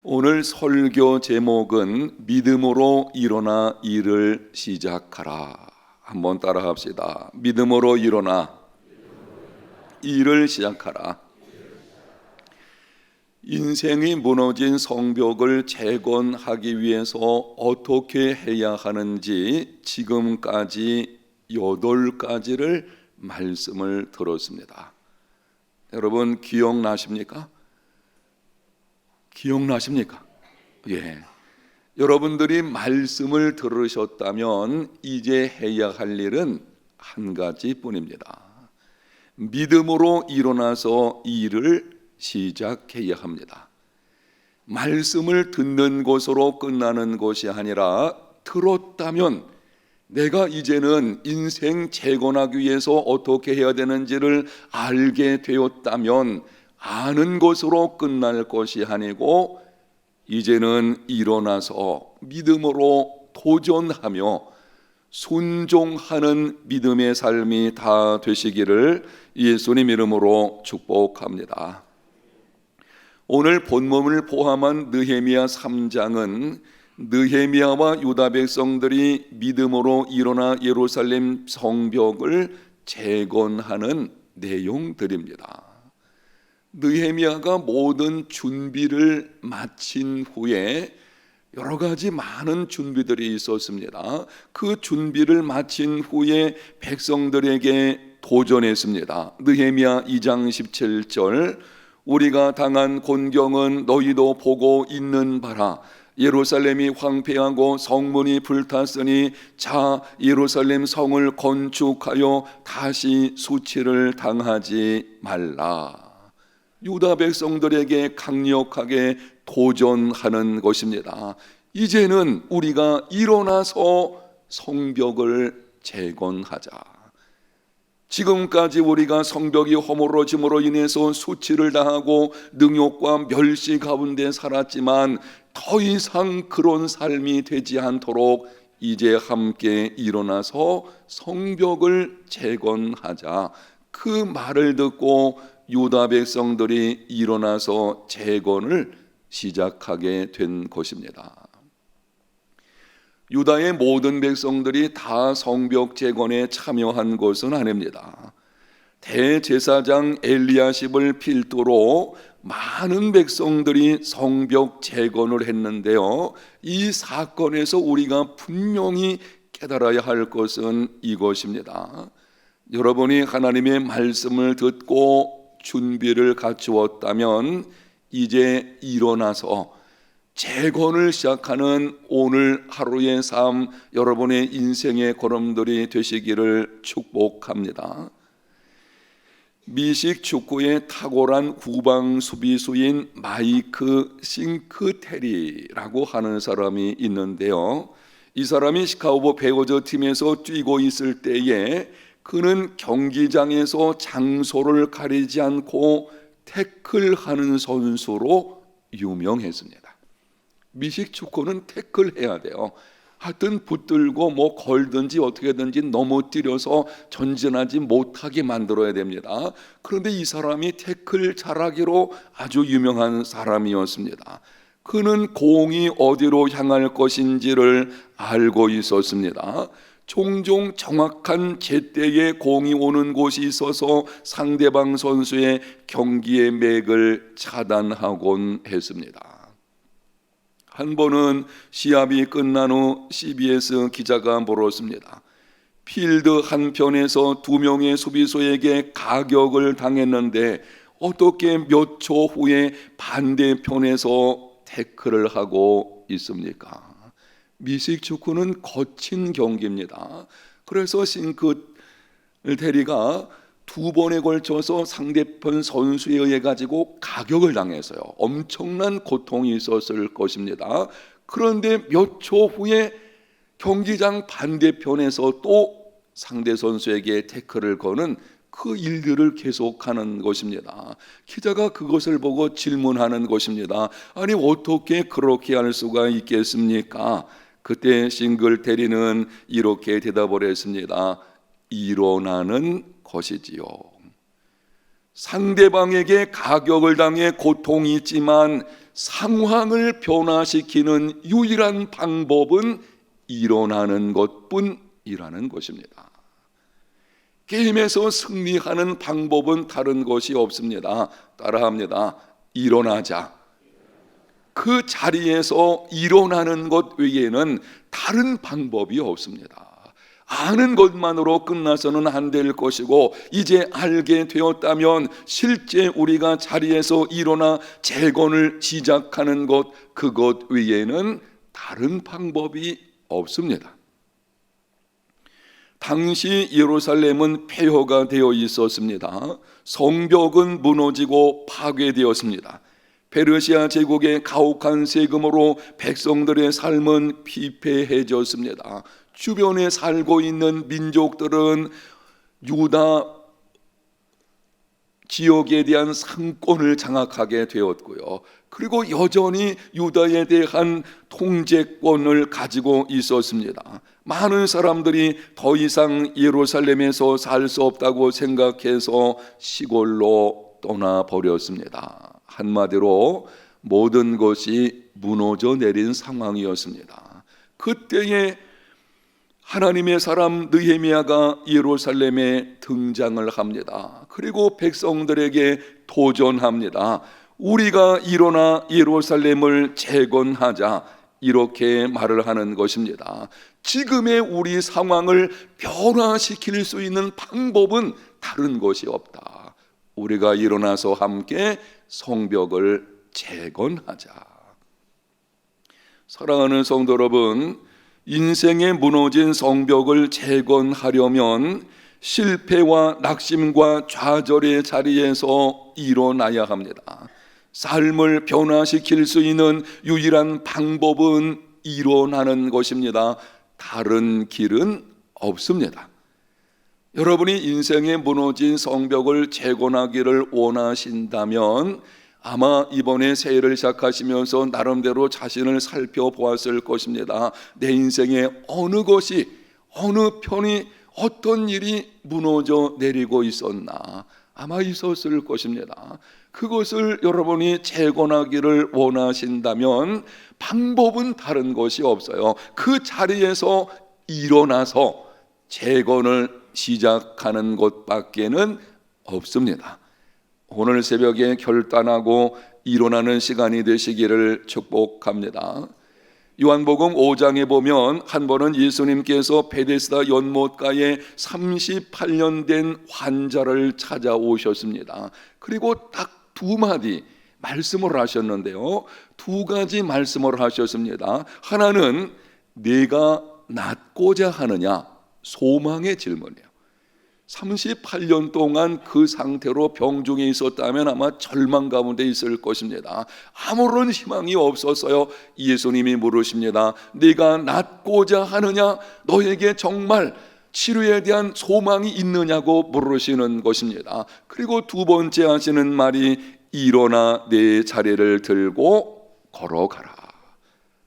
오늘 설교 제목은 믿음으로 일어나 일을 시작하라. 한번 따라 합시다. 믿음으로 일어나 일을 시작하라. 인생이 무너진 성벽을 재건하기 위해서 어떻게 해야 하는지 지금까지 8가지를 말씀을 들었습니다. 여러분 기억나십니까? 예. 여러분들이 말씀을 들으셨다면 이제 해야 할 일은 한 가지뿐입니다. 믿음으로 일어나서 일을 시작해야 합니다. 말씀을 듣는 것으로 끝나는 것이 아니라 들었다면 내가 이제는 인생 재건하기 위해서 어떻게 해야 되는지를 알게 되었다면 아는 것으로 끝날 것이 아니고 이제는 일어나서 믿음으로 도전하며 순종하는 믿음의 삶이 다 되시기를 예수님 이름으로 축복합니다. 오늘 본문을 포함한 느헤미야 3장은 느헤미야와 유다 백성들이 믿음으로 일어나 예루살렘 성벽을 재건하는 내용들입니다. 느헤미야가 모든 준비를 마친 후에 여러 가지 많은 준비들이 있었습니다. 그 준비를 마친 후에 백성들에게 도전했습니다. 느헤미야 2장 17절 우리가 당한 곤경은 너희도 보고 있는 바라. 예루살렘이 황폐하고 성문이 불탔으니 자 예루살렘 성을 건축하여 다시 수치를 당하지 말라. 유다 백성들에게 강력하게 도전하는 것입니다. 이제는 우리가 일어나서 성벽을 재건하자. 지금까지 우리가 성벽이 허물어짐으로 인해서 수치를 당하고 능욕과 멸시 가운데 살았지만 더 이상 그런 삶이 되지 않도록 이제 함께 일어나서 성벽을 재건하자. 그 말을 듣고 유다 백성들이 일어나서 재건을 시작하게 된 것입니다. 유다의 모든 백성들이 다 성벽 재건에 참여한 것은 아닙니다. 대제사장 엘리야십을 필두로 많은 백성들이 성벽 재건을 했는데요. 이 사건에서 우리가 분명히 깨달아야 할 것은 이것입니다. 여러분이 하나님의 말씀을 듣고 준비를 갖추었다면 이제 일어나서 재건을 시작하는 오늘 하루의 삶, 여러분의 인생의 걸음들이 되시기를 축복합니다. 미식 축구의 탁월한 후방 수비수인 마이크 싱크테리라고 하는 사람이 있는데요. 이 사람이 시카고 베어즈 팀에서 뛰고 있을 때에 그는 경기장에서 장소를 가리지 않고 태클하는 선수로 유명했습니다. 미식 축구는 태클해야 돼요. 하여튼 붙들고 걸든지 어떻게든지 넘어뜨려서 전진하지 못하게 만들어야 됩니다. 그런데 이 사람이 태클 잘하기로 아주 유명한 사람이었습니다. 그는 공이 어디로 향할 것인지를 알고 있었습니다. 종종 정확한 제때에 공이 오는 곳이 있어서 상대방 선수의 경기의 맥을 차단하곤 했습니다. 한 번은 시합이 끝난 후 CBS 기자가 물었습니다. 필드 한편에서 2명의 수비수에게 가격을 당했는데 어떻게 몇 초 후에 반대편에서 태클을 하고 있습니까? 미식 축구는 거친 경기입니다. 그래서 싱크테리가 2번에 걸쳐서 상대편 선수에 의해 가지고 가격을 당했어요. 엄청난 고통이 있었을 것입니다. 그런데 몇 초 후에 경기장 반대편에서 또 상대 선수에게 태클을 거는 그 일들을 계속하는 것입니다. 기자가 그것을 보고 질문하는 것입니다. 아니 어떻게 그렇게 할 수가 있겠습니까? 그때 싱글테리는 이렇게 대답을 했습니다. 일어나는 것이지요. 상대방에게 가격을 당해 고통이 있지만 상황을 변화시키는 유일한 방법은 일어나는 것뿐이라는 것입니다. 게임에서 승리하는 방법은 다른 것이 없습니다. 따라합니다. 일어나자. 그 자리에서 일어나는 것 외에는 다른 방법이 없습니다. 아는 것만으로 끝나서는 안 될 것이고, 이제 알게 되었다면 실제 우리가 자리에서 일어나 재건을 시작하는 것, 그것 외에는 다른 방법이 없습니다. 당시 예루살렘은 폐허가 되어 있었습니다. 성벽은 무너지고 파괴되었습니다. 페르시아 제국의 가혹한 세금으로 백성들의 삶은 피폐해졌습니다. 주변에 살고 있는 민족들은 유다 지역에 대한 상권을 장악하게 되었고요. 그리고 여전히 유다에 대한 통제권을 가지고 있었습니다. 많은 사람들이 더 이상 예루살렘에서 살 수 없다고 생각해서 시골로 떠나버렸습니다. 한마디로 모든 것이 무너져 내린 상황이었습니다. 그때에 하나님의 사람 느헤미야가 예루살렘에 등장을 합니다. 그리고 백성들에게 도전합니다. 우리가 일어나 예루살렘을 재건하자, 이렇게 말을 하는 것입니다. 지금의 우리 상황을 변화시킬 수 있는 방법은 다른 것이 없다. 우리가 일어나서 함께 성벽을 재건하자. 사랑하는 성도 여러분, 인생에 무너진 성벽을 재건하려면 실패와 낙심과 좌절의 자리에서 일어나야 합니다. 삶을 변화시킬 수 있는 유일한 방법은 일어나는 것입니다. 다른 길은 없습니다. 여러분이 인생에 무너진 성벽을 재건하기를 원하신다면 아마 이번에 새해를 시작하시면서 나름대로 자신을 살펴보았을 것입니다. 내 인생에 어느 것이, 어느 편이, 어떤 일이 무너져 내리고 있었나? 아마 있었을 것입니다. 그것을 여러분이 재건하기를 원하신다면 방법은 다른 것이 없어요. 그 자리에서 일어나서 재건을 시작하는 것밖에는 없습니다. 오늘 새벽에 결단하고 일어나는 시간이 되시기를 축복합니다. 요한복음 5장에 보면 한 번은 예수님께서 베데스다 연못가에 38년 된 환자를 찾아오셨습니다. 그리고 딱 두 마디 말씀을 하셨는데요, 두 가지 말씀을 하셨습니다. 하나는 내가 낫고자 하느냐, 소망의 질문이에요. 38년 동안 그 상태로 병중에 있었다면 아마 절망 가운데 있을 것입니다. 아무런 희망이 없었어요. 예수님이 물으십니다. 네가 낫고자 하느냐? 너에게 정말 치료에 대한 소망이 있느냐고 물으시는 것입니다. 그리고 두 번째 하시는 말이 일어나 내 자리를 들고 걸어가라.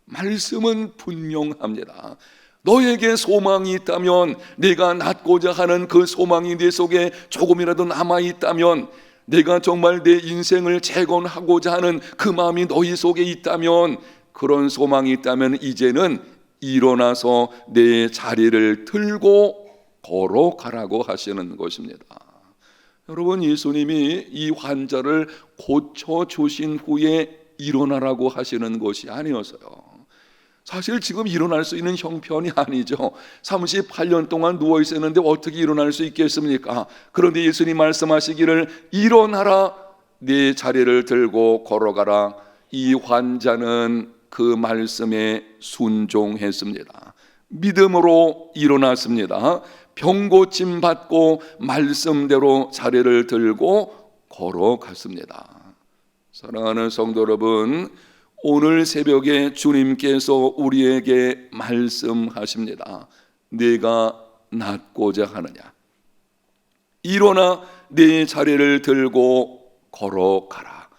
말씀은 분명합니다. 너에게 소망이 있다면, 내가 낳고자 하는 그 소망이 내 속에 조금이라도 남아있다면, 내가 정말 내 인생을 재건하고자 하는 그 마음이 너희 속에 있다면, 그런 소망이 있다면 이제는 일어나서 내 자리를 들고 걸어가라고 하시는 것입니다. 여러분, 예수님이 이 환자를 고쳐주신 후에 일어나라고 하시는 것이 아니었어요. 사실 지금 일어날 수 있는 형편이 아니죠. 38년 동안 누워 있었는데 어떻게 일어날 수 있겠습니까? 그런데 예수님 말씀하시기를 일어나라, 네 자리를 들고 걸어가라. 이 환자는 그 말씀에 순종했습니다. 믿음으로 일어났습니다. 병 고침 받고 말씀대로 자리를 들고 걸어갔습니다. 사랑하는 성도 여러분, 오늘 새벽에 주님께서 우리에게 말씀하십니다. 네가 낫고자 하느냐? 일어나 네 자리를 들고 걸어가라.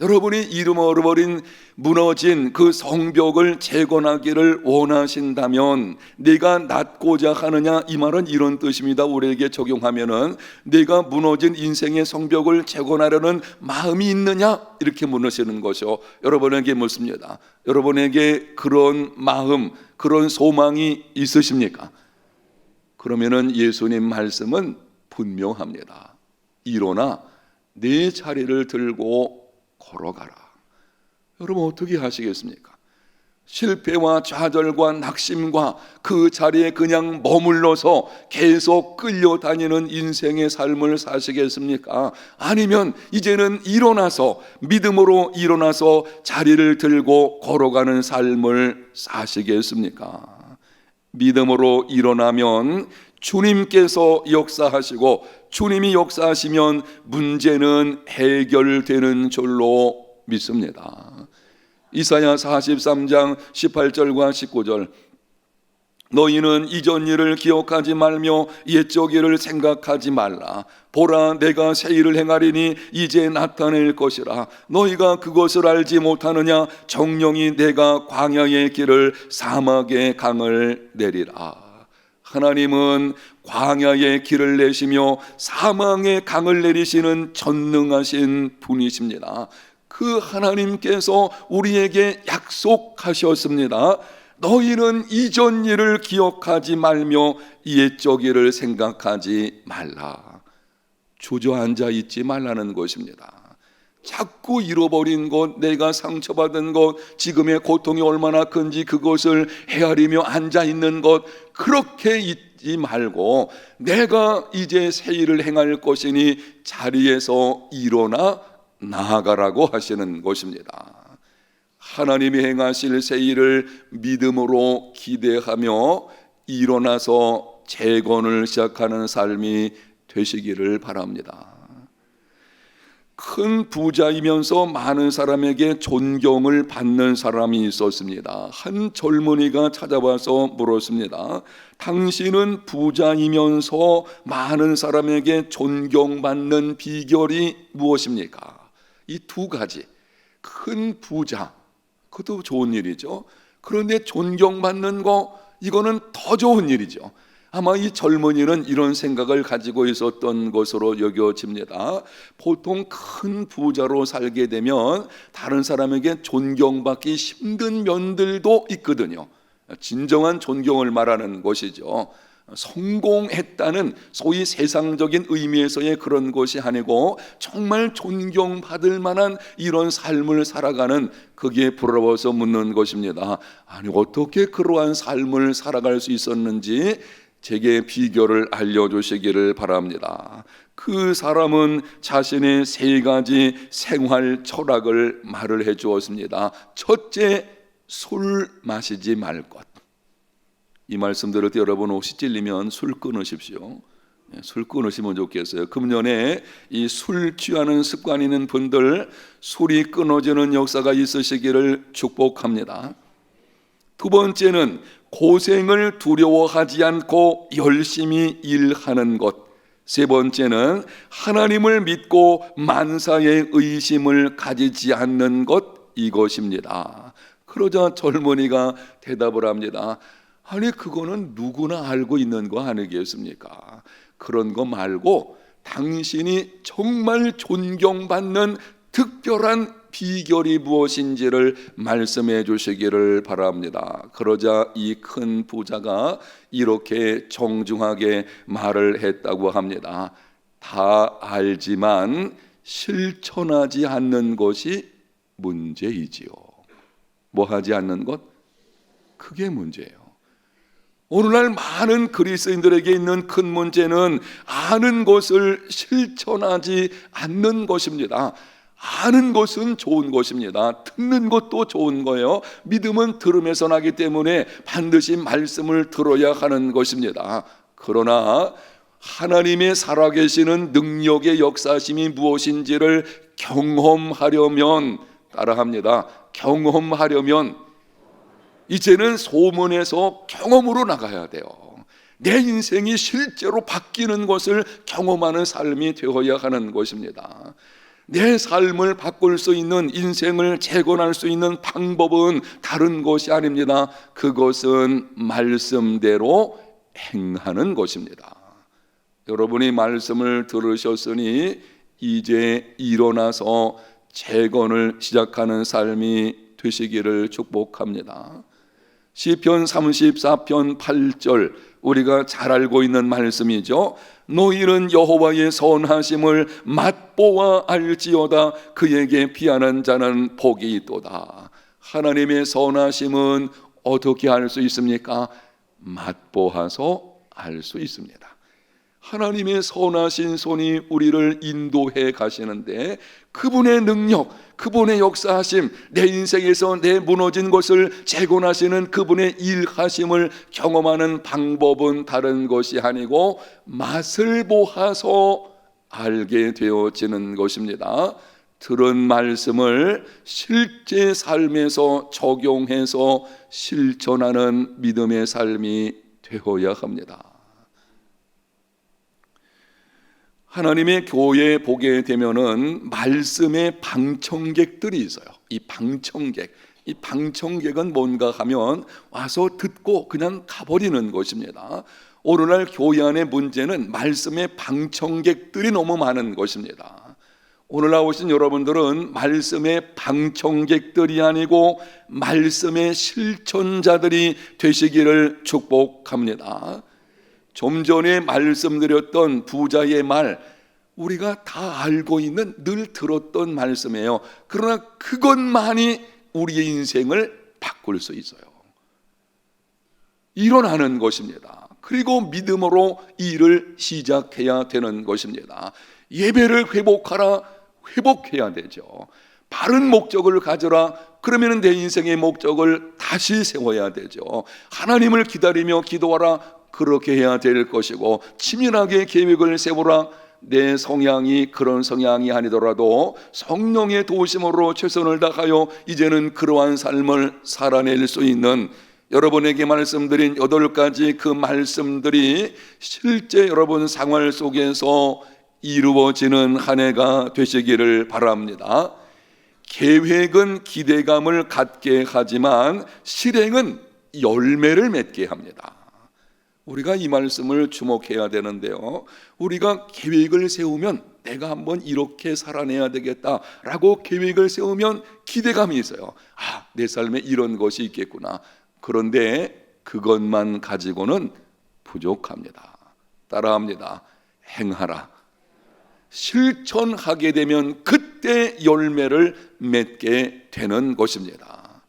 여러분이 잃어버린 무너진 그 성벽을 재건하기를 원하신다면 내가 낫고자 하느냐, 이 말은 이런 뜻입니다. 우리에게 적용하면은 내가 무너진 인생의 성벽을 재건하려는 마음이 있느냐, 이렇게 물으시는 것이요. 여러분에게 묻습니다. 여러분에게 그런 마음, 그런 소망이 있으십니까? 그러면은 예수님 말씀은 분명합니다. 일어나 내 자리를 들고 걸어가라. 여러분 어떻게 하시겠습니까? 실패와 좌절과 낙심과 그 자리에 그냥 머물러서 계속 끌려다니는 인생의 삶을 사시겠습니까? 아니면 이제는 일어나서, 믿음으로 일어나서 자리를 들고 걸어가는 삶을 사시겠습니까? 믿음으로 일어나면 주님께서 역사하시고, 주님이 역사하시면 문제는 해결되는 줄로 믿습니다. 이사야 43장 18절과 19절, 너희는 이전 일을 기억하지 말며 옛적 일을 생각하지 말라. 보라, 내가 새 일을 행하리니 이제 나타낼 것이라. 너희가 그것을 알지 못하느냐? 정령이 내가 광야의 길을, 사막의 강을 내리라. 하나님은 광야의 길을 내시며 사망의 강을 내리시는 전능하신 분이십니다. 그 하나님께서 우리에게 약속하셨습니다. 너희는 이전 일을 기억하지 말며 옛적 일을 생각하지 말라. 주저앉아 있지 말라는 것입니다. 자꾸 잃어버린 것, 내가 상처받은 것, 지금의 고통이 얼마나 큰지 그것을 헤아리며 앉아있는 것, 그렇게 있지 말고 내가 이제 새 일을 행할 것이니 자리에서 일어나 나아가라고 하시는 것입니다. 하나님이 행하실 새 일을 믿음으로 기대하며 일어나서 재건을 시작하는 삶이 되시기를 바랍니다. 큰 부자이면서 많은 사람에게 존경을 받는 사람이 있었습니다. 한 젊은이가 찾아와서 물었습니다. 당신은 부자이면서 많은 사람에게 존경받는 비결이 무엇입니까? 이 두 가지, 큰 부자, 그것도 좋은 일이죠. 그런데 존경받는 거, 이거는 더 좋은 일이죠. 아마 이 젊은이는 이런 생각을 가지고 있었던 것으로 여겨집니다. 보통 큰 부자로 살게 되면 다른 사람에게 존경받기 힘든 면들도 있거든요. 진정한 존경을 말하는 것이죠. 성공했다는 소위 세상적인 의미에서의 그런 것이 아니고 정말 존경받을 만한 이런 삶을 살아가는, 그게 부러워서 묻는 것입니다. 아니, 어떻게 그러한 삶을 살아갈 수 있었는지 제게 비결을 알려주시기를 바랍니다. 그 사람은 자신의 세 가지 생활 철학을 말을 해 주었습니다. 첫째, 술 마시지 말 것. 이 말씀 들을 때 여러분 혹시 찔리면 술 끊으십시오. 술 끊으시면 좋겠어요. 금년에 이 술 취하는 습관 있는 분들, 술이 끊어지는 역사가 있으시기를 축복합니다. 두 번째는 고생을 두려워하지 않고 열심히 일하는 것. 세 번째는 하나님을 믿고 만사의 의심을 가지지 않는 것, 이것입니다. 그러자 젊은이가 대답을 합니다. 아니, 그거는 누구나 알고 있는 거 아니겠습니까? 그런 거 말고 당신이 정말 존경받는 특별한 비결이 무엇인지를 말씀해 주시기를 바랍니다. 그러자 이 큰 부자가 이렇게 정중하게 말을 했다고 합니다. 다 알지만 실천하지 않는 것이 문제이지요. 뭐 하지 않는 것? 그게 문제예요. 오늘날 많은 그리스도인들에게 있는 큰 문제는 아는 것을 실천하지 않는 것입니다. 아는 것은 좋은 것입니다. 듣는 것도 좋은 거예요. 믿음은 들음에서 나기 때문에 반드시 말씀을 들어야 하는 것입니다. 그러나 하나님의 살아계시는 능력의 역사심이 무엇인지를 경험하려면, 따라합니다, 경험하려면 이제는 소문에서 경험으로 나가야 돼요. 내 인생이 실제로 바뀌는 것을 경험하는 삶이 되어야 하는 것입니다. 내 삶을 바꿀 수 있는, 인생을 재건할 수 있는 방법은 다른 것이 아닙니다. 그것은 말씀대로 행하는 것입니다. 여러분이 말씀을 들으셨으니 이제 일어나서 재건을 시작하는 삶이 되시기를 축복합니다. 시편 34편 8절, 우리가 잘 알고 있는 말씀이죠. 너희는 여호와의 선하심을 맛보아 알지어다. 그에게 피하는 자는 복이 있도다. 하나님의 선하심은 어떻게 알 수 있습니까? 맛보아서 알 수 있습니다. 하나님의 선하신 손이 우리를 인도해 가시는데 그분의 능력, 그분의 역사하심, 내 인생에서 내 무너진 것을 재건하시는 그분의 일하심을 경험하는 방법은 다른 것이 아니고 맛을 보아서 알게 되어지는 것입니다. 들은 말씀을 실제 삶에서 적용해서 실천하는 믿음의 삶이 되어야 합니다. 하나님의 교회에 보게 되면은 말씀의 방청객들이 있어요. 이 방청객은 뭔가 하면 와서 듣고 그냥 가버리는 것입니다. 오늘날 교회 안의 문제는 말씀의 방청객들이 너무 많은 것입니다. 오늘날 오신 여러분들은 말씀의 방청객들이 아니고 말씀의 실천자들이 되시기를 축복합니다. 좀 전에 말씀드렸던 부자의 말, 우리가 다 알고 있는, 늘 들었던 말씀이에요. 그러나 그것만이 우리의 인생을 바꿀 수 있어요. 일어나는 것입니다. 그리고 믿음으로 일을 시작해야 되는 것입니다. 예배를 회복하라, 회복해야 되죠. 바른 목적을 가져라, 그러면 내 인생의 목적을 다시 세워야 되죠. 하나님을 기다리며 기도하라, 그렇게 해야 될 것이고, 치밀하게 계획을 세우라. 내 성향이 그런 성향이 아니더라도 성령의 도우심으로 최선을 다하여 이제는 그러한 삶을 살아낼 수 있는, 여러분에게 말씀드린 8가지 그 말씀들이 실제 여러분 생활 속에서 이루어지는 한 해가 되시기를 바랍니다. 계획은 기대감을 갖게 하지만 실행은 열매를 맺게 합니다. 우리가 이 말씀을 주목해야 되는데요, 우리가 계획을 세우면 내가 한번 이렇게 살아내야 되겠다라고 계획을 세우면 기대감이 있어요. 내 삶에 이런 것이 있겠구나. 그런데 그것만 가지고는 부족합니다. 따라합니다. 행하라. 실천하게 되면 그때 열매를 맺게 되는 것입니다.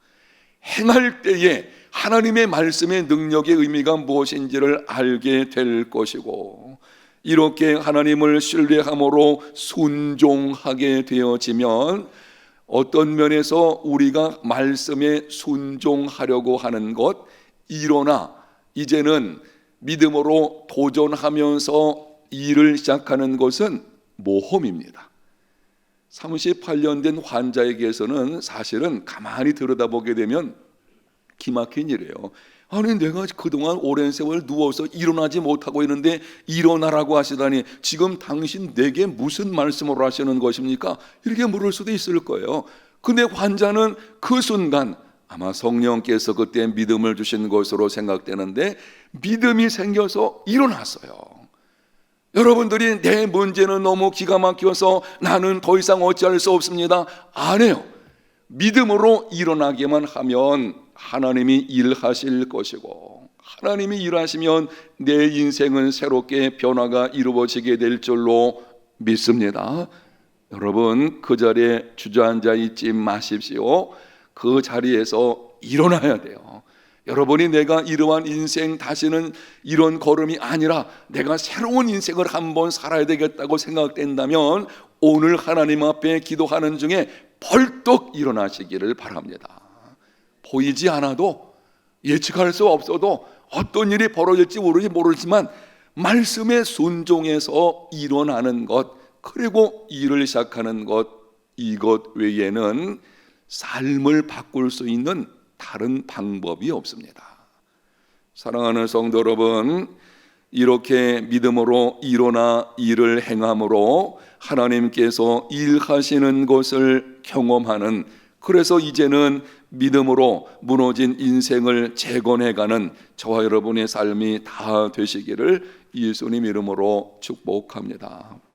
행할 때에 하나님의 말씀의 능력의 의미가 무엇인지를 알게 될 것이고, 이렇게 하나님을 신뢰함으로 순종하게 되어지면 어떤 면에서 우리가 말씀에 순종하려고 하는 것, 일어나 이제는 믿음으로 도전하면서 일을 시작하는 것은 모험입니다. 38년 된 환자에게서는 사실은 가만히 들여다보게 되면 기막힌 일이에요. 아니, 내가 그동안 오랜 세월 누워서 일어나지 못하고 있는데 일어나라고 하시다니 지금 당신 내게 무슨 말씀을 하시는 것입니까? 이렇게 물을 수도 있을 거예요. 근데 환자는 그 순간 아마 성령께서 그때 믿음을 주신 것으로 생각되는데 믿음이 생겨서 일어났어요. 여러분들이 내 문제는 너무 기가 막혀서 나는 더 이상 어찌할 수 없습니다, 안 해요. 믿음으로 일어나기만 하면 하나님이 일하실 것이고, 하나님이 일하시면 내 인생은 새롭게 변화가 이루어지게 될 줄로 믿습니다. 여러분, 그 자리에 주저앉아 있지 마십시오. 그 자리에서 일어나야 돼요. 여러분이 내가 이러한 인생 다시는 이런 걸음이 아니라 내가 새로운 인생을 한번 살아야 되겠다고 생각된다면 오늘 하나님 앞에 기도하는 중에 벌떡 일어나시기를 바랍니다. 보이지 않아도, 예측할 수 없어도, 어떤 일이 벌어질지 모르지만 말씀에 순종해서 일어나는 것, 그리고 일을 시작하는 것, 이것 외에는 삶을 바꿀 수 있는 다른 방법이 없습니다. 사랑하는 성도 여러분, 이렇게 믿음으로 일어나 일을 행함으로 하나님께서 일하시는 것을 경험하는, 그래서 이제는 믿음으로 무너진 인생을 재건해가는 저와 여러분의 삶이 다 되시기를 예수님 이름으로 축복합니다.